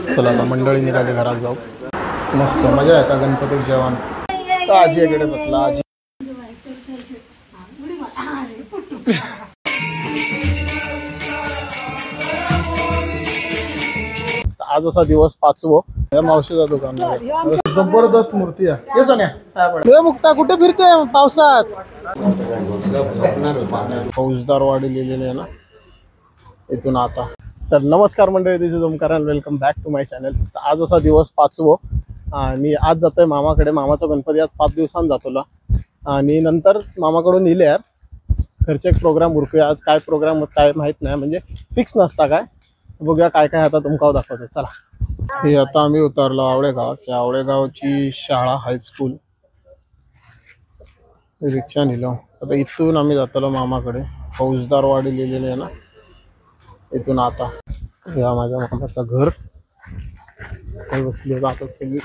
चला आता मंडळी निघाली घरात जाऊ. मस्त मजा येतात गणपतीक जेवण. आजी इकडे बसला. आजी आज असा दिवस 5वं या मावशीचा दुकान. जबरदस्त मूर्ती आहे. ये सोन्या हे मुक्ता कुठे फिरते पावसात. फौजदार वाडी लिहिलेले आहे ना इथून आता. तर नमस्कार मंडळी, this is Omkar and welcome back to my channel. आज असा दिवस 5वं आणि आज जातोय मामाकडे. मामाचा गणपती आज 5 दिवसांनी जातोला आणि नंतर मामाकडून येले यार घरचे एक प्रोग्राम उरकूया. आज काय प्रोग्राम काय माहित नाही, म्हणजे फिक्स नसता काय. बघूया काय काय आता तुमका दाखवते. चला हे आता आम्ही उतरलो आवळेगाव. त्या आवळेगावची शाळा हायस्कूल रिक्षा नेलो. आता इथून आम्ही जातलो मामाकडे. फौजदार वाडी लिहिलेले आहे ना इथून आता. या माझ्या मामाचं घर काही बसले जातात सगळी.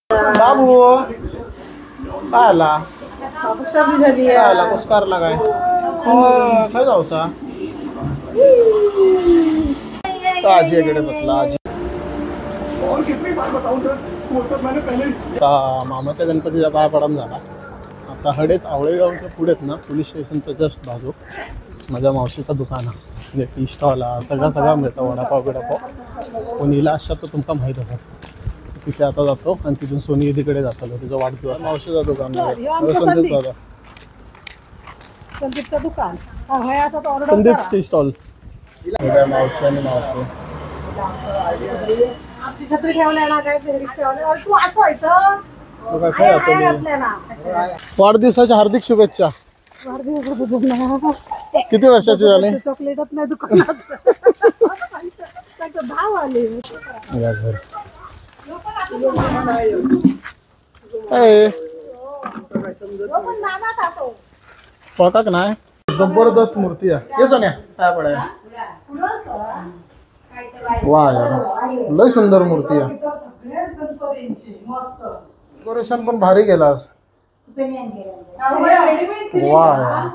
बाबू काय आला कुस्कारला काय काय जाऊचा. आजी इकडे बसला. आजी मामाच्या गणपतीचा पाय पडम झाला. आता हडेच आवळेगावच्या पुढेच ना पोलीस स्टेशनचं जस्ट बाजू माझ्या मावशीचं दुकान आहे. म्हणजे टी स्टॉल सगळा मिळतं. वडापाव बिडापाव कोणीला अशा तर तुमका माहीत असेल. तिथे आता जातो आणि तिथून सोनी तिकडे जातो. तिचा वाढदिवस मावशीचा दुकान संदीप दादा. Sandeep tea stall. मावशी आणि मावशी वाढदिवसाच्या हार्दिक शुभेच्छा. किती वर्षाची झाली. चॉकलेटच नाही दुकानात. पळतात नाही. जबरदस्त मूर्ती आहे. ये सोन्या काय पडाय. वा यार लय सुंदर मूर्ती आहे. डेकोरेशन पण भारी केला. वा यार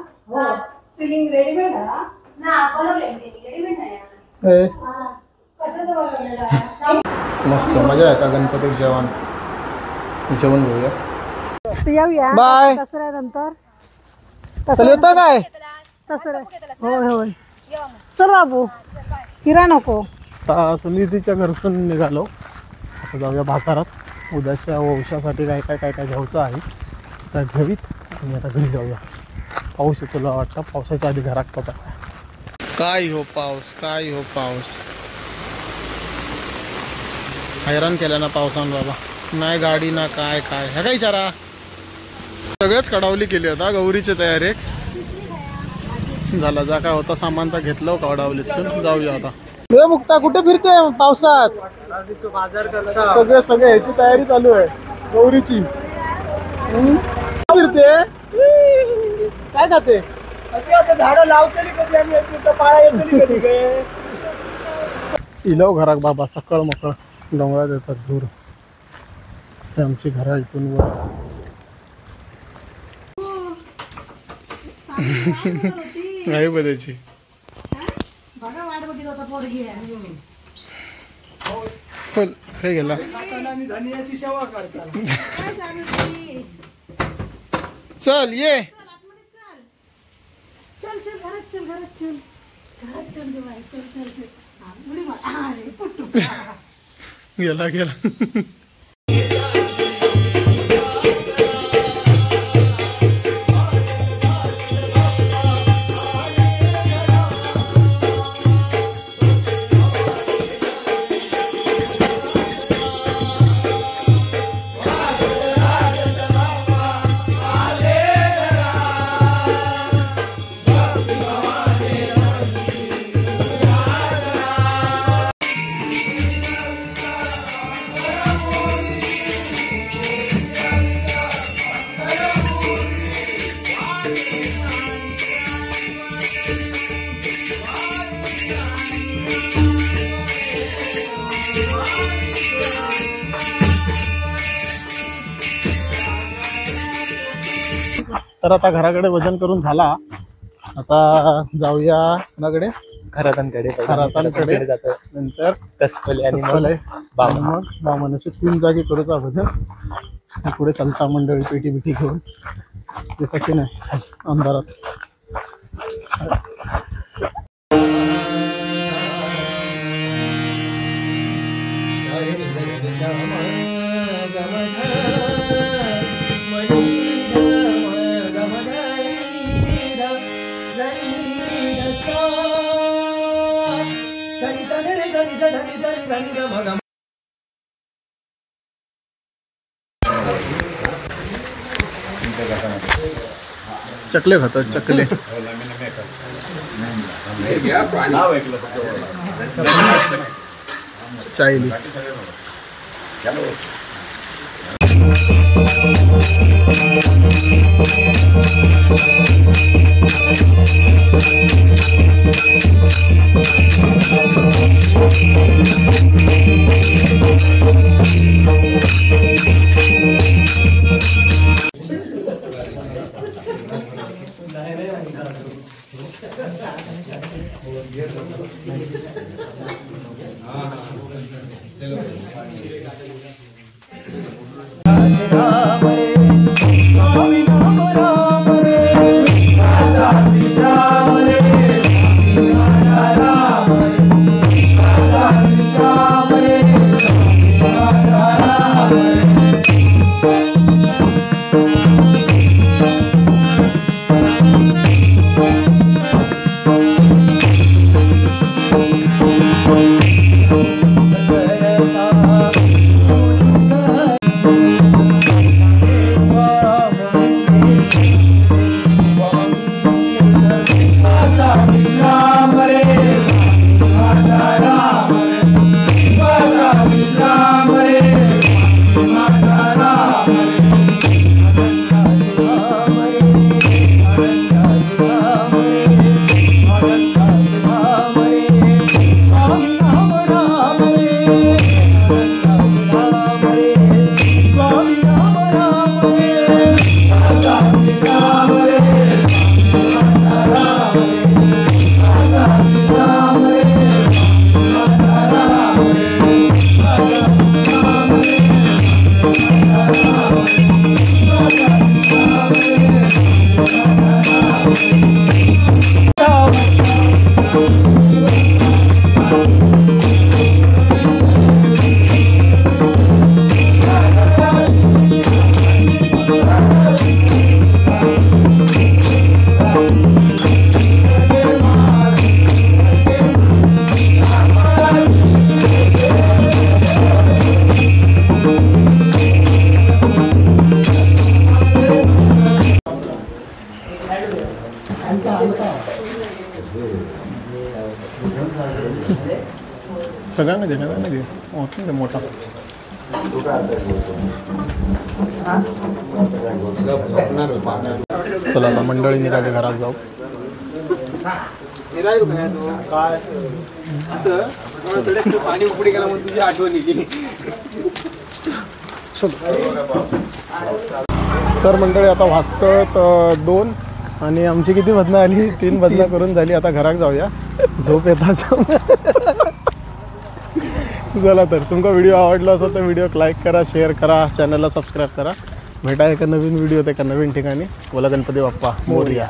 मस्त मजा येतात गणपतीक जेवण. जेवण घेऊया. बाय. चल येतं काय. होय होय चल बाबू हिरा नको. सुनीतीच्या घरसून निघालो. आता जाऊया बाजारात. उद्याच्या वंशासाठी काय काय काय काय घ्यायचं आहे तर घ्यावीत आणि आता घरी जाऊया. पाऊस येतो वाटतं. पावसाच्या आधी घरात पता काय हो पाऊस काय हो पाऊस. हैराण केल्या ना पावसानं बाबा. नाही गाडी ना काय काय ह्या काय विचारा. सगळ्याच कडावली केली आता. गौरीची तयारी झाला. जा काय होता सामान तर घेतलं कडावलीत. जाऊया आता. हे मुक्ता कुठे फिरते पावसात. सगळे ह्याची तयारी चालू आहे गौरीची. फिरते काय खाते. झाडं लावतली कधी आम्ही पाळा येतली कधी इलव घरात बाबा. सकाळ मकळ डोंगरात येतात दूर. आमची घरा इथून वर. नाही बदायची काय गेला. धनियाची सेवा करता. चल ये. चल चल घरात चल घरात चल घरात चल चल चल गेला गेला. तर आता घराकडे वजन करून झाला. आता जाऊया कोणाकडे? खरातांकडे जातो नंतर कसपले आणि कसपले आणि मग बामण असे 3 जागी करूचा वजन. पुढे चालता मंडळी पेटी बिटी घेऊन त्यासाठी नाही अंधारात. चकले खातात चकले. चायली सगळ्यांना दे ओके मोठा. चला आता मंडळी निघाली घरात जाऊ. पाणी उकडी गेला म्हणून तुझी आठवण गेली. तर मंडळी आता वाजतात 2 आणि आमची किती बदना आली 3 बदना करून झाली. आता घरात जाऊया झोप येतात. चला तर तुमका व्हिडिओ आवडला असेल तर व्हिडिओ लाईक करा शेअर करा चॅनलला सबस्क्राईब करा. भेटा एका नवीन व्हिडिओ एका नवीन ठिकाणी. बोला गणपती बाप्पा मोरया.